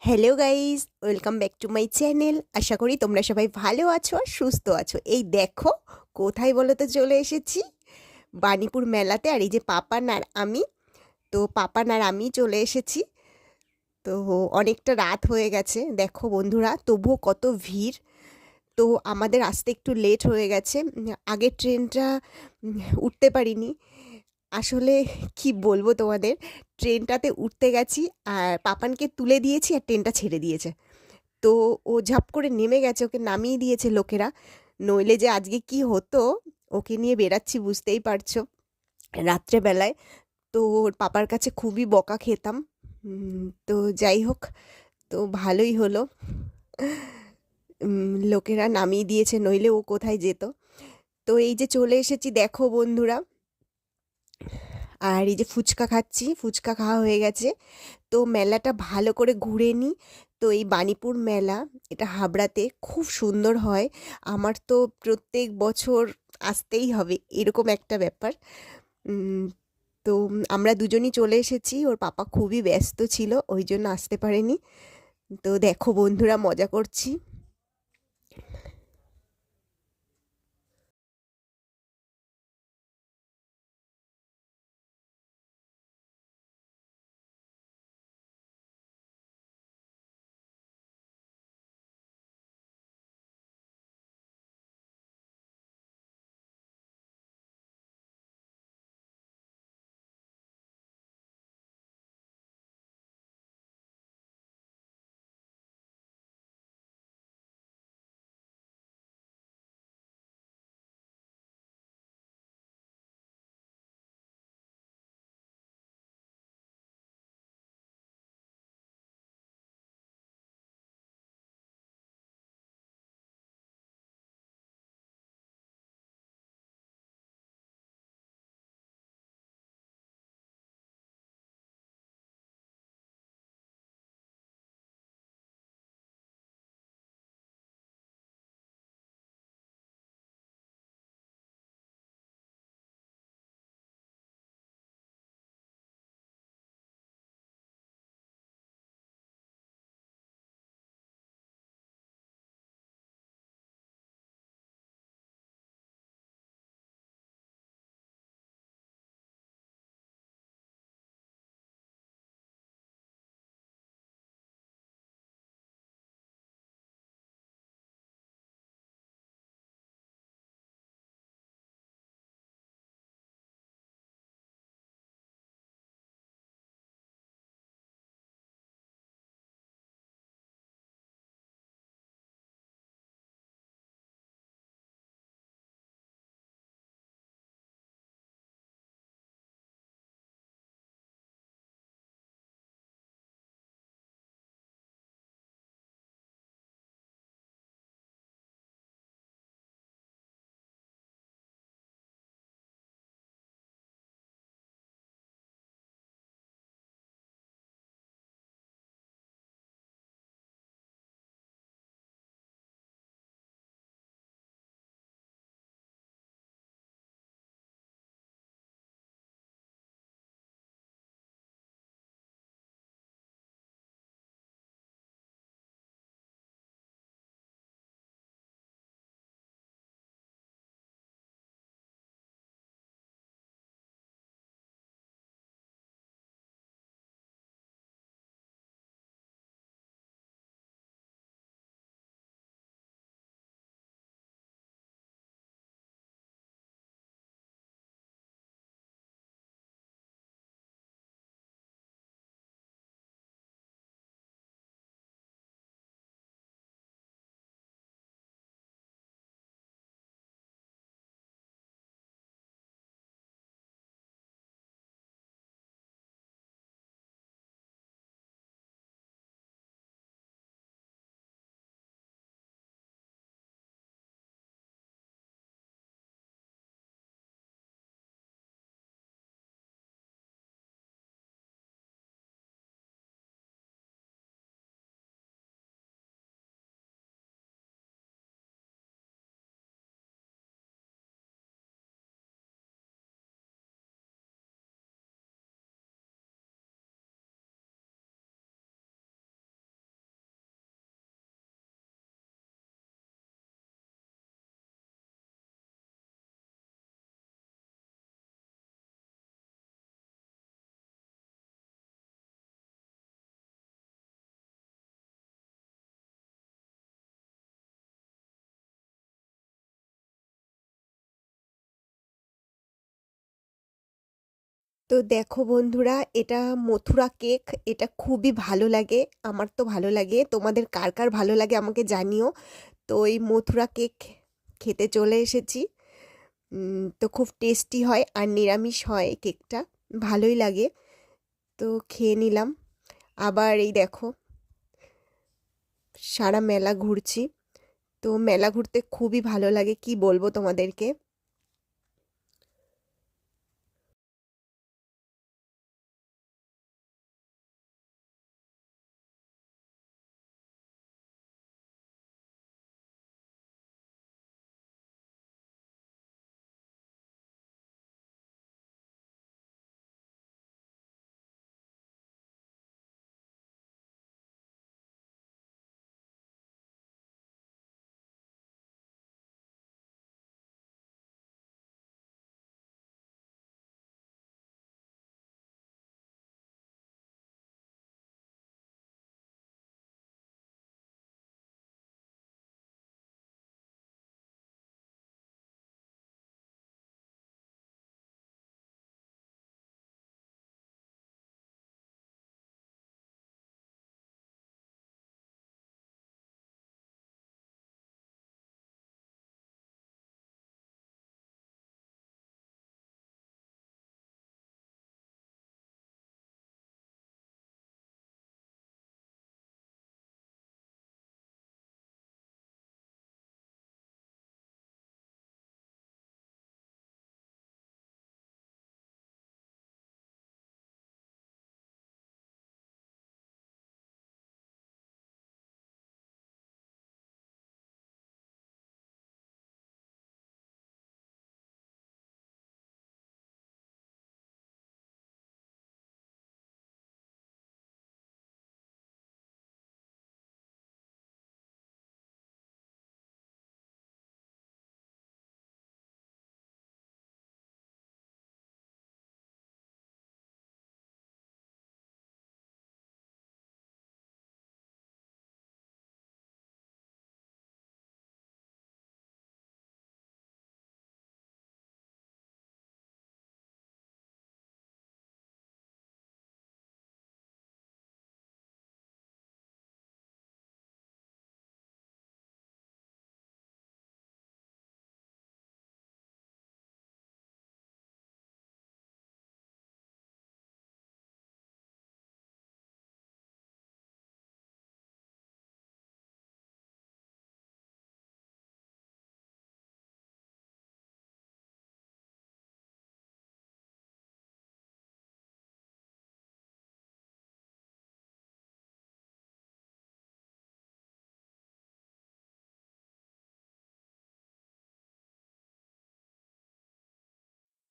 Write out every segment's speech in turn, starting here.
Hello guys, welcome back to my channel. আশা করি তোমরা সবাই ভালো আছো আর সুস্থ আছো। এই দেখো কোথায় বলো তো চলে এসেছি, বাণীপুর মেলাতে। আর এই যে পাপান আর আমি, তো পাপান আর আমি চলে এসেছি। তো অনেকটা রাত হয়ে গেছে দেখো বন্ধুরা, তবুও কত ভিড়। তো আমাদের আসতে একটু লেট হয়ে গেছে। আগের ট্রেনটা উঠতে পারিনি। আসলে কি বলবো তোমাদের, ট্রেনটাতে উঠতে গেছি আর পাপানকে তুলে দিয়েছি আর ট্রেনটা ছেড়ে দিয়েছে। তো ও ঝাপ করে নেমে গেছে, ওকে নামিয়ে দিয়েছে লোকেরা। নইলে যে আজকে কি হতো, ওকে নিয়ে বেরাচ্ছি বুঝতেই পারছো রাত্রেবেলায়। তো ওর পাপার কাছে খুবই বকা খেতাম। তো যাই হোক, তো ভালোই হলো। লোকেরা নামিয়ে দিয়েছে, নইলে ও কোথায় যেত। তো এই যে চলে এসেছি দেখো বন্ধুরা। আর এই যে ফুচকা খাচ্ছি, ফুচকা খাওয়া হয়ে গেছে। তো মেলাটা ভালো করে ঘুরে নিই। তো এই বাণীপুর মেলা, এটা হাবড়াতে খুব সুন্দর হয়। আমার তো প্রত্যেক বছর আসতেই হবে, এরকম একটা ব্যাপার। উম, তো আমরা দুজনই চলে এসেছি, ওর পাপা খুবই ব্যস্ত ছিল ওই জন্য আসতে পারেনি। তো দেখো বন্ধুরা, মজা করছি। তো দেখো বন্ধুরা, এটা মথুরা কেক। এটা খুবই ভালো লাগে, আমার তো ভালো লাগে। তোমাদের কার কার ভালো লাগে আমাকে জানিও। তো এই মথুরা কেক খেতে চলে এসেছি। তো খুব টেস্টি হয় আর নিরামিষ হয় কেকটা, ভালোই লাগে। তো খেয়ে নিলাম। আবার এই দেখো, সারা মেলা ঘুরছি। তো মেলা ঘুরতে খুবই ভালো লাগে, কি বলবো তোমাদেরকে।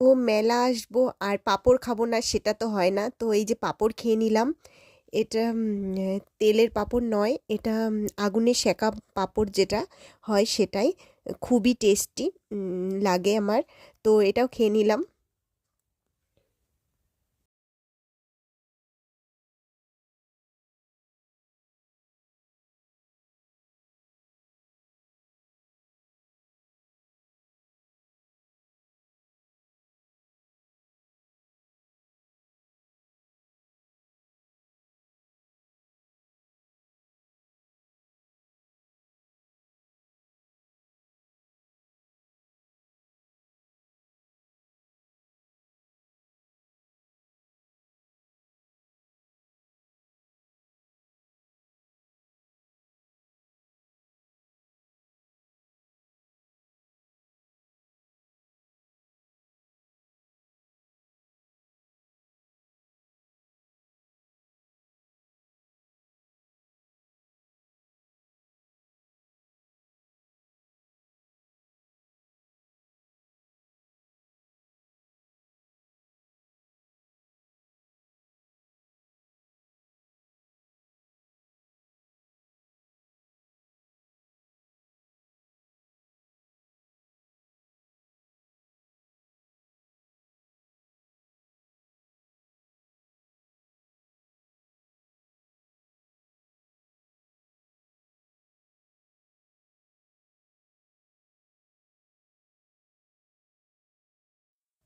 ও মেলা আসবো আর পাঁপড় খাবো না, সেটা তো হয় না। তো এই যে পাঁপড় খেয়ে নিলাম। এটা তেলের পাঁপড় নয়, এটা আগুনে সেকা পাঁপড় যেটা হয় সেটাই। খুবই টেস্টি লাগে আমার। তো এটাও খেয়ে নিলাম।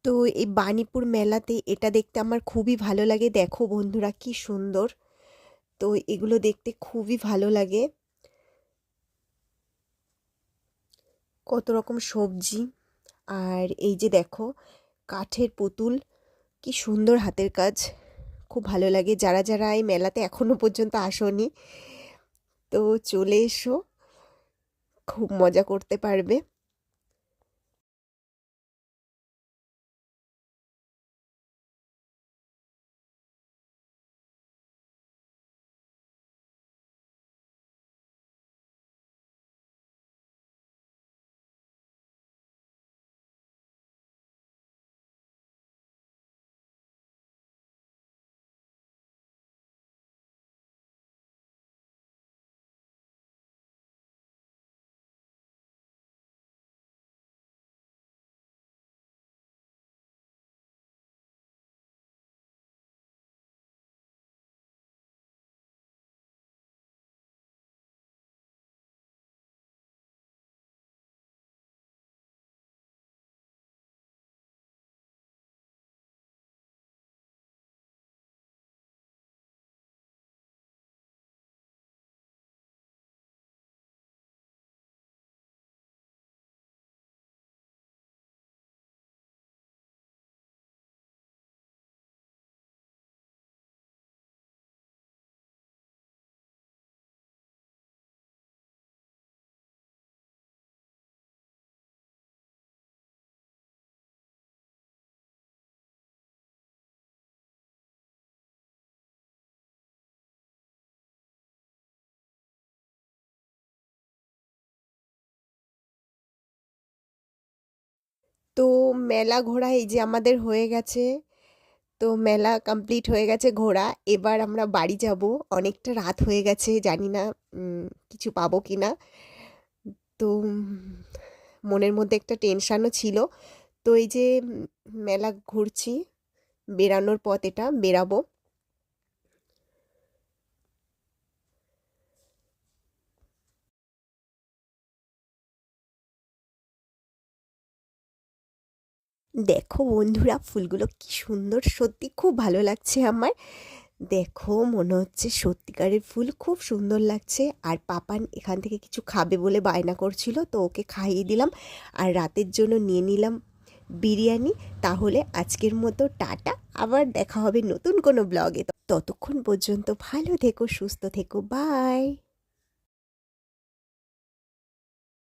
তো এই বাণীপুর মেলাতে এটা দেখতে আমার খুবই ভালো লাগে। দেখো বন্ধুরা কি সুন্দর। তো এগুলো দেখতে খুবই ভালো লাগে। কত রকম সবজি, আর এই যে দেখো কাঠের পুতুল, কি সুন্দর হাতের কাজ, খুব ভালো লাগে। যারা যারা এই মেলাতে এখনো পর্যন্ত আসোনি, তো চলে এসো, খুব মজা করতে পারবে। তো মেলা ঘোরা এই যে আমাদের হয়ে গেছে। তো মেলা কমপ্লিট হয়ে গেছে ঘোরা, এবার আমরা বাড়ি যাব। অনেকটা রাত হয়ে গেছে, জানি না কিছু পাবো কি না। তো মনের মধ্যে একটা টেনশানও ছিল। তো এই যে মেলা ঘুরছি, বেরানোর পথ, এটা বেরাবো। দেখো বন্ধুরা ফুলগুলো কি সুন্দর, সত্যি খুব ভালো লাগছে আমার। দেখো মনে হচ্ছে সত্যিকারের ফুল, খুব সুন্দর লাগছে। আর পাপান এখান থেকে কিছু খাবে বলে বায়না করছিল, তো ওকে খাইয়ে দিলাম। আর রাতের জন্য নিয়ে নিলাম বিরিয়ানি। তাহলে আজকের মতো টাটা, আবার দেখা হবে নতুন কোনো ব্লগে। ততক্ষণ পর্যন্ত ভালো থেকো, সুস্থ থেকো, বাই।